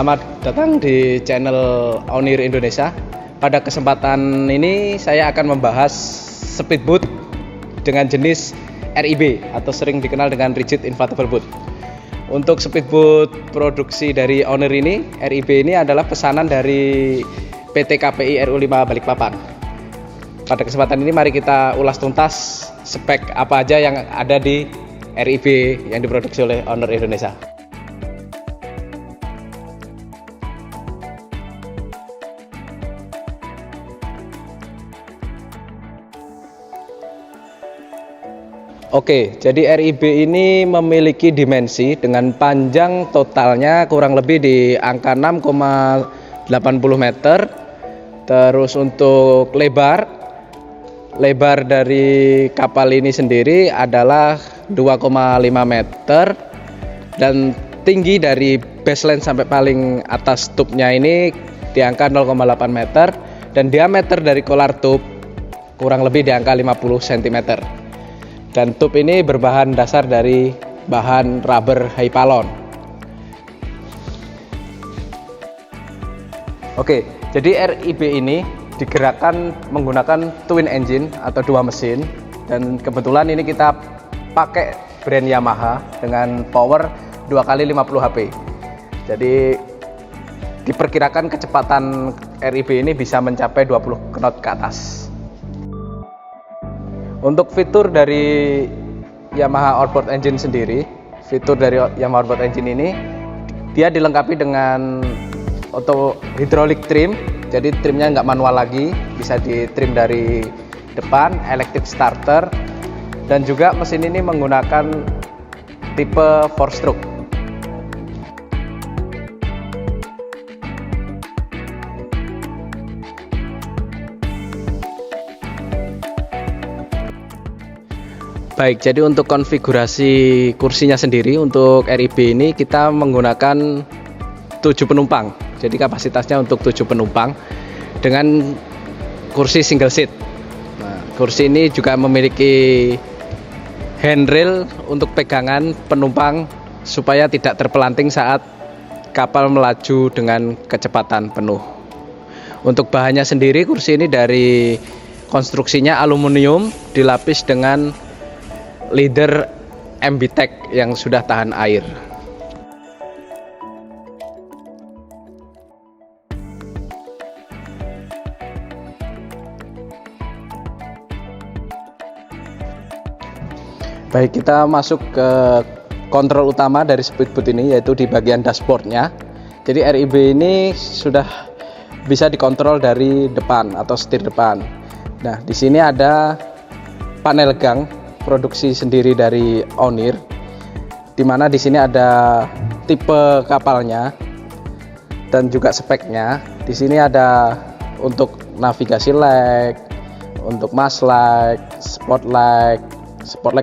Selamat datang di channel Onir Indonesia. Pada kesempatan ini saya akan membahas speedboat dengan jenis RIB atau sering dikenal dengan Rigid Inflatable Boat. Untuk speedboat produksi dari Onir ini, RIB ini adalah pesanan dari PT KPI RU5 Balikpapan. Pada kesempatan ini mari kita ulas tuntas spek apa aja yang ada di RIB yang diproduksi oleh Onir Indonesia. Oke, jadi RIB ini memiliki dimensi dengan panjang totalnya kurang lebih di angka 6,80 meter. Terus untuk lebar dari kapal ini sendiri adalah 2,5 meter. Dan tinggi dari baseline sampai paling atas tubnya ini di angka 0,8 meter. Dan diameter dari kolar tub kurang lebih di angka 50 cm. Dan tub ini berbahan dasar dari bahan rubber Hypalon. Oke, jadi RIB ini digerakkan menggunakan twin engine atau dua mesin. Dan kebetulan ini kita pakai brand Yamaha dengan power 2x50 HP. Jadi diperkirakan kecepatan RIB ini bisa mencapai 20 knot ke atas. Untuk fitur dari Yamaha Outboard Engine sendiri, fitur dari Yamaha Outboard Engine ini dia dilengkapi dengan auto hydraulic trim. Jadi trimnya nggak manual lagi, bisa di trim dari depan, electric starter, dan juga mesin ini menggunakan tipe 4-stroke. Baik, jadi untuk konfigurasi kursinya sendiri untuk RIB ini kita menggunakan 7 penumpang. Jadi kapasitasnya untuk 7 penumpang dengan kursi single seat. Nah, kursi ini juga memiliki handrail untuk pegangan penumpang supaya tidak terpelanting saat kapal melaju dengan kecepatan penuh. Untuk bahannya sendiri, kursi ini dari konstruksinya aluminium dilapis dengan leather MBTEC yang sudah tahan air. Baik, kita masuk ke kontrol utama dari speedboat ini, yaitu di bagian dashboardnya. Jadi RIB ini sudah bisa dikontrol dari depan atau setir depan. Nah, di sini ada panel gang produksi sendiri dari Onir, dimana di sini ada tipe kapalnya dan juga speknya. Di sini ada untuk navigasi light, untuk mast light, spotlight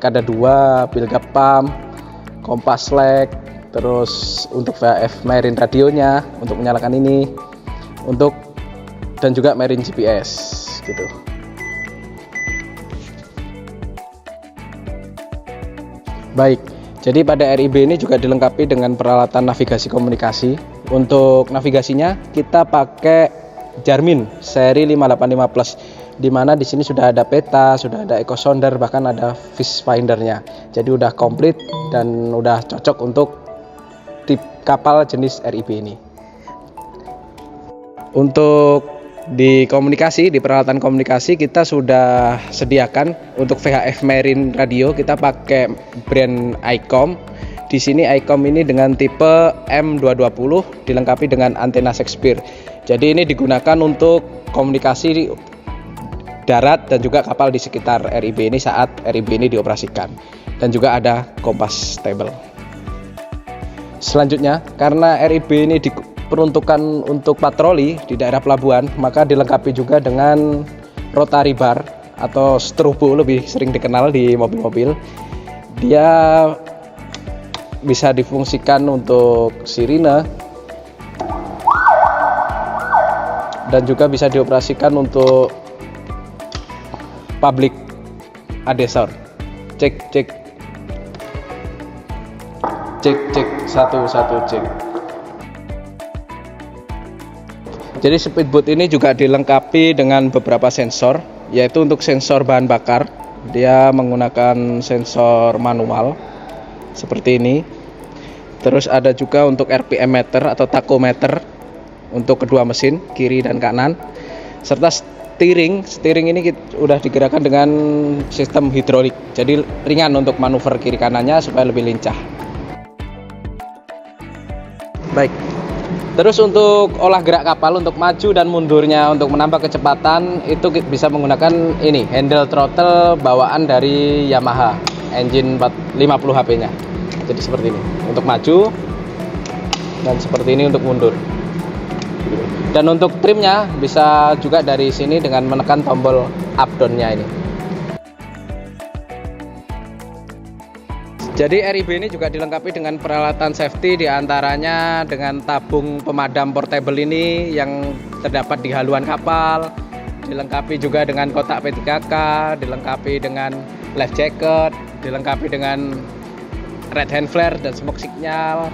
ada 2, bilga pump, kompas light, terus untuk VHF marine radionya untuk menyalakan ini, untuk dan juga marine GPS gitu. Baik, jadi pada RIB ini juga dilengkapi dengan peralatan navigasi komunikasi. Untuk navigasinya kita pakai Garmin seri 585 Plus, di mana di sini sudah ada peta, sudah ada eco sounder, bahkan ada fish findernya. Jadi udah komplit dan udah cocok untuk tip kapal jenis RIB ini. Untuk di komunikasi, di peralatan komunikasi kita sudah sediakan untuk VHF marine radio, kita pakai brand ICOM. Di sini ICOM ini dengan tipe M220 dilengkapi dengan antena Shakespeare. Jadi ini digunakan untuk komunikasi darat dan juga kapal di sekitar RIB ini saat RIB ini dioperasikan. Dan juga ada kompas table. Selanjutnya, karena RIB ini peruntukan untuk patroli di daerah pelabuhan, maka dilengkapi juga dengan rotary bar atau strobo, lebih sering dikenal di mobil-mobil. Dia bisa difungsikan untuk sirine dan juga bisa dioperasikan untuk public adesor. Cek 1 cek. Jadi speedboat ini juga dilengkapi dengan beberapa sensor, yaitu untuk sensor bahan bakar dia menggunakan sensor manual seperti ini. Terus ada juga untuk RPM meter atau tachometer untuk kedua mesin kiri dan kanan, serta steering ini udah digerakkan dengan sistem hidrolik, jadi ringan untuk manuver kiri kanannya supaya lebih lincah. Baik, terus untuk olah gerak kapal, untuk maju dan mundurnya, untuk menambah kecepatan itu bisa menggunakan ini handle throttle bawaan dari Yamaha engine 50 HP nya. Jadi seperti ini untuk maju dan seperti ini untuk mundur. Dan untuk trimnya bisa juga dari sini dengan menekan tombol up down-nya ini. Jadi RIB ini juga dilengkapi dengan peralatan safety, diantaranya dengan tabung pemadam portable ini yang terdapat di haluan kapal, dilengkapi juga dengan kotak P3K, dilengkapi dengan life jacket, dilengkapi dengan red hand flare dan smoke signal.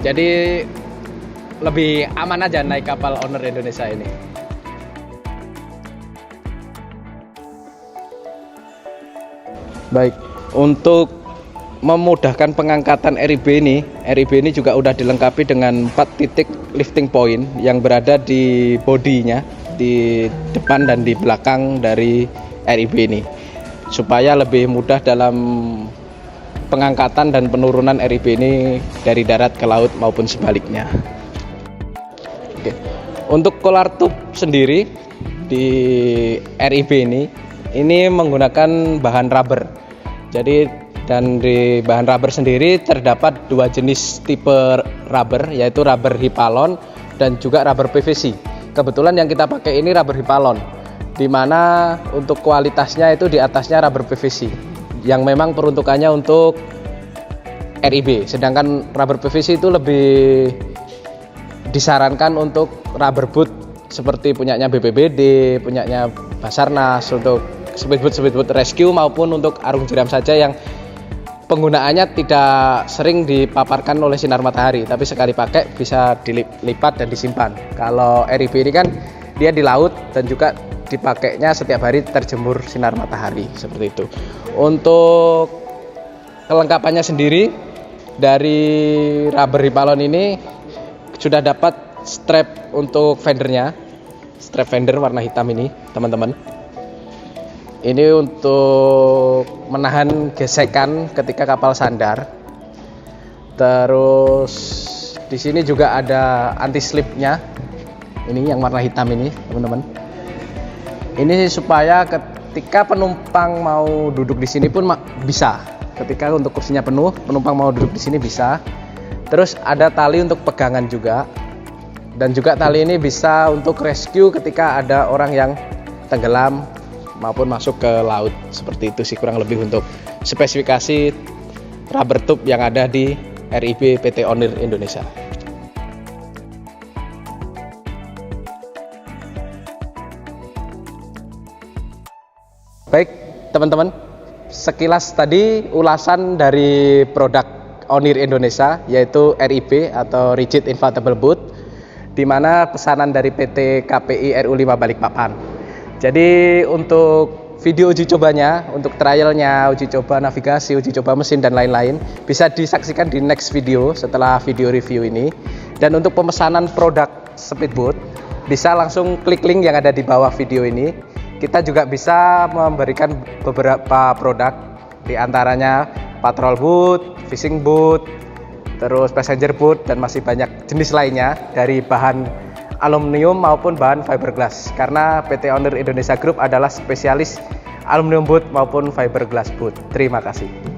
Jadi lebih aman aja naik kapal Owner Indonesia ini. Baik, untuk memudahkan pengangkatan RIB ini juga udah dilengkapi dengan 4 titik lifting point yang berada di bodinya, di depan dan di belakang dari RIB ini, supaya lebih mudah dalam pengangkatan dan penurunan RIB ini dari darat ke laut maupun sebaliknya. Oke. Untuk collar tube sendiri di RIB ini menggunakan bahan rubber. Jadi dan di bahan rubber sendiri terdapat 2 jenis tipe rubber, yaitu rubber Hypalon dan juga rubber PVC. Kebetulan yang kita pakai ini rubber Hypalon, di mana untuk kualitasnya itu di atasnya rubber PVC yang memang peruntukannya untuk RIB, sedangkan rubber PVC itu lebih disarankan untuk rubber boat seperti punyanya BPBD, punyanya Basarnas, untuk speedboat rescue maupun untuk arung jeram saja yang penggunaannya tidak sering dipaparkan oleh sinar matahari, tapi sekali pakai bisa dilipat dan disimpan. Kalau RIB ini kan dia di laut dan juga dipakainya setiap hari terjemur sinar matahari seperti itu. Untuk kelengkapannya sendiri dari rubber Hypalon ini sudah dapat strap untuk fendernya, strap fender warna hitam ini teman-teman. Ini untuk menahan gesekan ketika kapal sandar. Terus di sini juga ada anti slipnya, ini yang warna hitam ini teman-teman. Ini supaya ketika penumpang mau duduk di sini pun bisa. Ketika untuk kursinya penuh, penumpang mau duduk di sini bisa. Terus ada tali untuk pegangan juga, dan juga tali ini bisa untuk rescue ketika ada orang yang tenggelam maupun masuk ke laut. Seperti itu sih kurang lebih untuk spesifikasi rubber tube yang ada di RIB PT Owner Indonesia. Baik teman-teman, sekilas tadi ulasan dari produk Owner Indonesia, yaitu RIB atau Rigid Inflatable Boat, di mana pesanan dari PT KPI RU5 Balikpapan. Jadi untuk video uji cobanya, untuk trialnya, uji coba navigasi, uji coba mesin dan lain-lain, bisa disaksikan di next video setelah video review ini. Dan untuk pemesanan produk speedboat, bisa langsung klik link yang ada di bawah video ini. Kita juga bisa memberikan beberapa produk, di antaranya patrol boat, fishing boat, terus passenger boat, dan masih banyak jenis lainnya dari bahan aluminium maupun bahan fiberglass, karena PT Owner Indonesia Group adalah spesialis aluminium boat maupun fiberglass boat. Terima kasih.